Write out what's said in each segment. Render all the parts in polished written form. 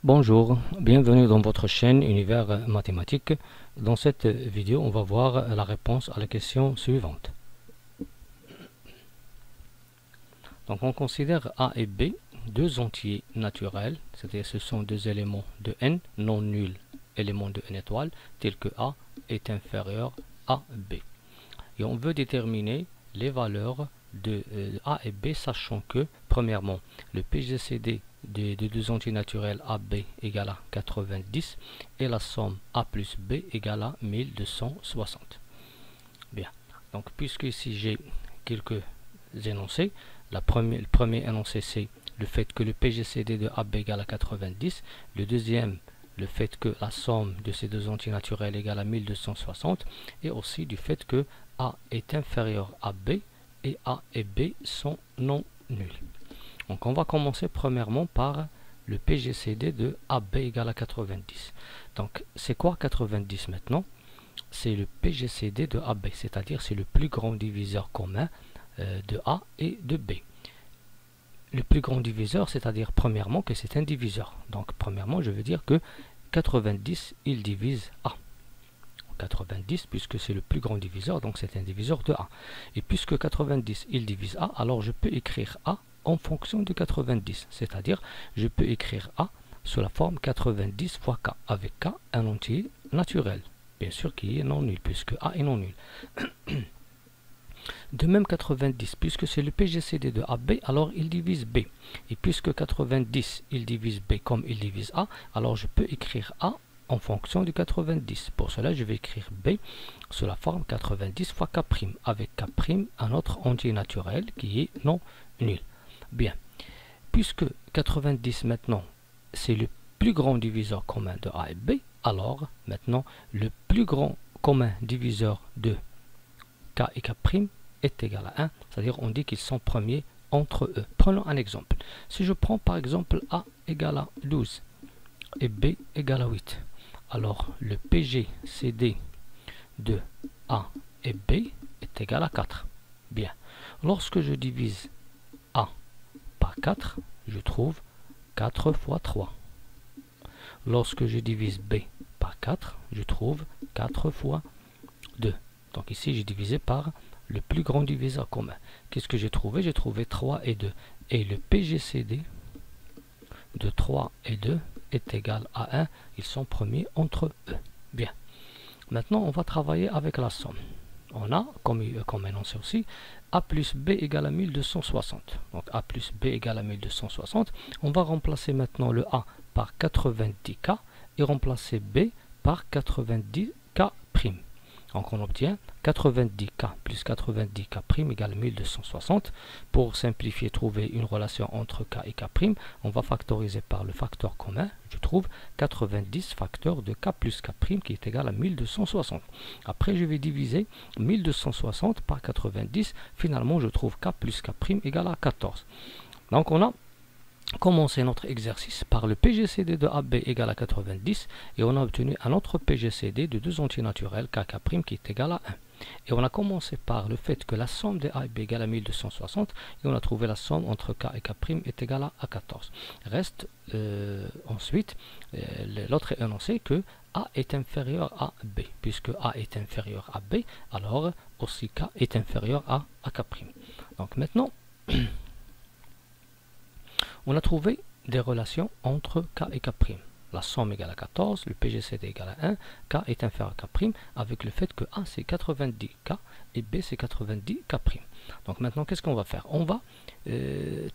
Bonjour, bienvenue dans votre chaîne Univers Mathématique. Dans cette vidéo, on va voir la réponse à la question suivante. Donc on considère A et B deux entiers naturels, c'est-à-dire ce sont deux éléments de n non nuls, éléments de n étoile, tels que A est inférieur à B. Et on veut déterminer les valeurs de A et B, sachant que, premièrement, le PGCD des deux entiers naturels AB égale à 90 et la somme A plus B égale à 1260. Bien, donc puisque ici j'ai quelques énoncés, le premier énoncé c'est le fait que le PGCD de AB égale à 90, le deuxième le fait que la somme de ces deux entiers naturels égale à 1260 et aussi du fait que A est inférieur à B et A et B sont non nuls. Donc on va commencer premièrement par le PGCD de AB égale à 90. Donc c'est quoi 90 maintenant? C'est le PGCD de AB, c'est-à-dire c'est le plus grand diviseur commun de A et de B. Le plus grand diviseur, c'est-à-dire premièrement que c'est un diviseur. Donc premièrement je veux dire que 90 il divise A. 90 puisque c'est le plus grand diviseur, donc c'est un diviseur de A. Et puisque 90 il divise A, alors je peux écrire A en fonction de 90, c'est-à-dire je peux écrire A sous la forme 90 fois K, avec K un entier naturel, bien sûr qui est non nul, puisque A est non nul. De même 90, puisque c'est le PGCD de AB, alors il divise B. Et puisque 90 il divise B comme il divise A, alors je peux écrire A en fonction du 90. Pour cela, je vais écrire B sous la forme 90 fois K', avec K' un autre entier naturel qui est non nul. Bien, puisque 90 maintenant, c'est le plus grand diviseur commun de A et B, alors maintenant, le plus grand commun diviseur de K et K' est égal à 1, c'est-à-dire on dit qu'ils sont premiers entre eux. Prenons un exemple. Si je prends par exemple A égale à 12 et B égale à 8, alors le PGCD de A et B est égal à 4. Bien, lorsque je divise A par 4, je trouve 4 fois 3. Lorsque je divise B par 4, je trouve 4 fois 2. Donc ici, j'ai divisé par le plus grand diviseur commun. Qu'est-ce que j'ai trouvé? J'ai trouvé 3 et 2. Et le PGCD de 3 et 2 est égal à 1. Ils sont premiers entre eux. Bien. Maintenant, on va travailler avec la somme. On a, comme énoncé aussi, A plus B égale à 1260. Donc A plus B égale à 1260. On va remplacer maintenant le A par 90K et remplacer B par 90K'. Donc on obtient 90K plus 90K' égale 1260. Pour simplifier, trouver une relation entre K et K', on va factoriser par le facteur commun. Je trouve 90 facteur de K plus K' qui est égal à 1260. Après, je vais diviser 1260 par 90. Finalement, je trouve K plus K' égale à 14. Donc on a commencer notre exercice par le PGCD de AB égale à 90 et on a obtenu un autre PGCD de deux entiers naturels KK' qui est égal à 1. Et on a commencé par le fait que la somme de A et B égale à 1260 et on a trouvé la somme entre K et K' est égale à 14. Reste ensuite l'autre énoncé que A est inférieur à B. Puisque A est inférieur à B, alors aussi K est inférieur à K'. Donc maintenant, on a trouvé des relations entre K et K'. La somme égale à 14, le PGCD égale à 1, K est inférieur à K', avec le fait que A c'est 90K et B c'est 90K'. Donc maintenant, qu'est-ce qu'on va faire? On va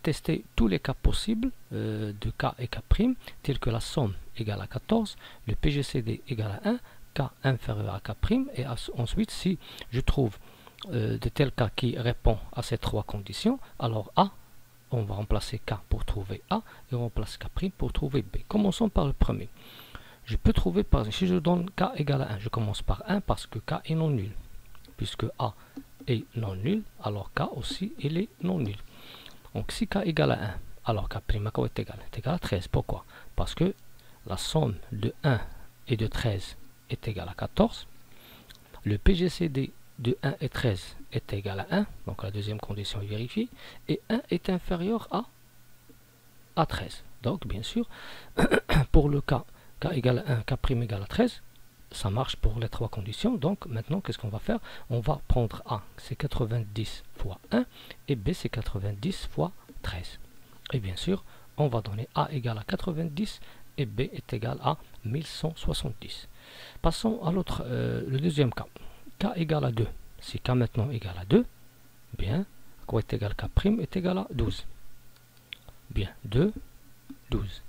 tester tous les cas possibles de K et K', tels que la somme égale à 14, le PGCD égale à 1, K inférieur à K', et ensuite, si je trouve de tels cas qui répondent à ces trois conditions, alors A, on va remplacer K pour trouver A et on remplace K' pour trouver B. Commençons par le premier. Je peux trouver, par exemple, si je donne K égale à 1, je commence par 1 parce que K est non nul. Puisque A est non nul, alors K aussi il est non nul. Donc si K égale à 1, alors K' est égal à 13. Pourquoi? Parce que la somme de 1 et de 13 est égale à 14. Le PGCD de 1 et 13 est égal à 1, donc la deuxième condition est vérifiée, et 1 est inférieur à à 13. Donc, bien sûr, pour le cas k égale à 1, k' égale à 13, ça marche pour les trois conditions. Donc, maintenant, qu'est-ce qu'on va faire? On va prendre A, c'est 90 fois 1, et B, c'est 90 fois 13. Et bien sûr, on va donner A égale à 90, et B est égal à 1170. Passons à l'autre, le deuxième cas. K égale à 2. Si K maintenant égale à 2, bien, quoi est égal à K' est égal à 12. Bien, 2, 12.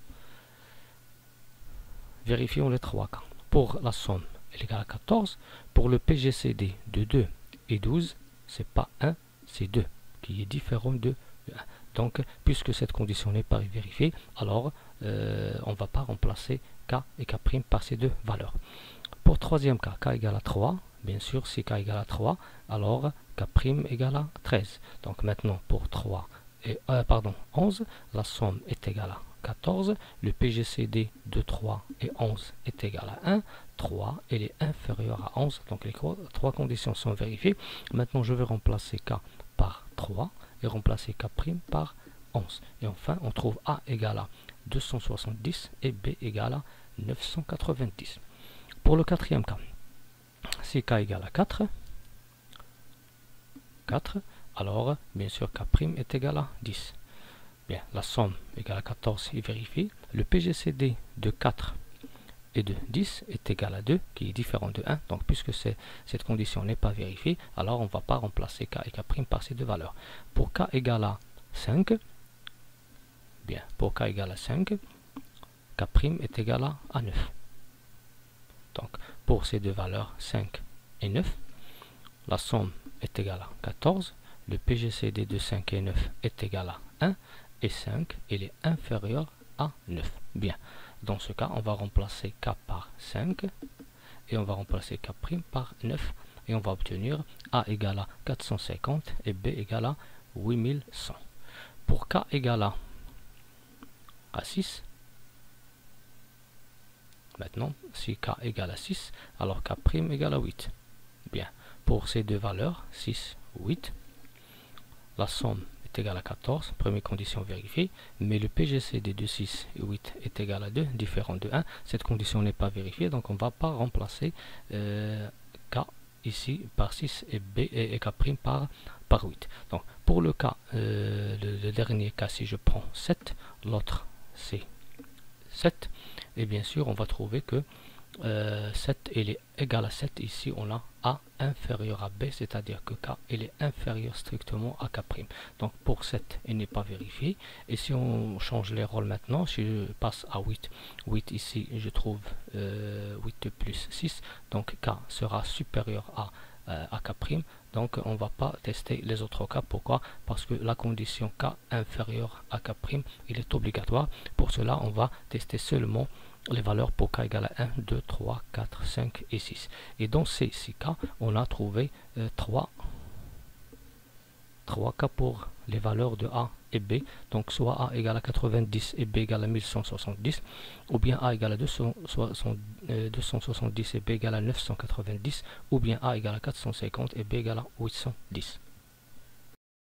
Vérifions les trois cas. Pour la somme, elle est égale à 14. Pour le PGCD de 2 et 12, c'est pas 1, c'est 2, qui est différent de 1. Donc, puisque cette condition n'est pas vérifiée, alors on ne va pas remplacer K et K' par ces deux valeurs. Pour troisième cas, K égale à 3, bien sûr, si K égale à 3, alors K' égale à 13. Donc maintenant, pour 3 et 11, la somme est égale à 14. Le PGCD de 3 et 11 est égal à 1. 3, elle est inférieure à 11. Donc les trois conditions sont vérifiées. Maintenant, je vais remplacer K par 3 et remplacer K' par 11. Et enfin, on trouve A égale à 270 et B égale à 990. Pour le quatrième cas, si K égale à 4, alors bien sûr K' est égal à 10. Bien, la somme égale à 14 est vérifiée. Le PGCD de 4 et de 10 est égal à 2, qui est différent de 1. Donc, puisque cette condition n'est pas vérifiée, alors on ne va pas remplacer K et K' par ces deux valeurs. Pour K égale à 5, bien, pour K égale à 5, K' est égal à 9. Donc, pour ces deux valeurs, 5 et 9, la somme est égale à 14. Le PGCD de 5 et 9 est égal à 1. Et 5, il est inférieur à 9. Bien, dans ce cas, on va remplacer K par 5 et on va remplacer K' par 9 et on va obtenir A égale à 450 et B égale à 8100. Pour K égale à 6, maintenant, si K égale à 6, alors K' égale à 8. Bien, pour ces deux valeurs, 6, 8, la somme est égale à 14, première condition vérifiée, mais le PGCD de 6 et 8 est égal à 2, différent de 1. Cette condition n'est pas vérifiée, donc on ne va pas remplacer K ici par 6 et B et K' par 8. Donc pour le cas, le dernier cas, si je prends 7, l'autre c'est 7, et bien sûr on va trouver que 7 il est égal à 7, ici on a A inférieur à B, c'est-à-dire que K il est inférieur strictement à K'. Donc pour 7 il n'est pas vérifié, et si on change les rôles maintenant, si je passe à 8, 8 ici je trouve 8 plus 6, donc K sera supérieur à K', donc on ne va pas tester les autres cas. Pourquoi? Parce que la condition K inférieure à K' il est obligatoire. Pour cela on va tester seulement les valeurs pour K égale à 1, 2, 3, 4, 5 et 6. Et dans ces 6 cas, on a trouvé 3 cas pour les valeurs de A et B. Donc soit A égale à 90 et B égale à 1170, ou bien A égale à 270 et B égale à 990, ou bien A égale à 450 et B égale à 810.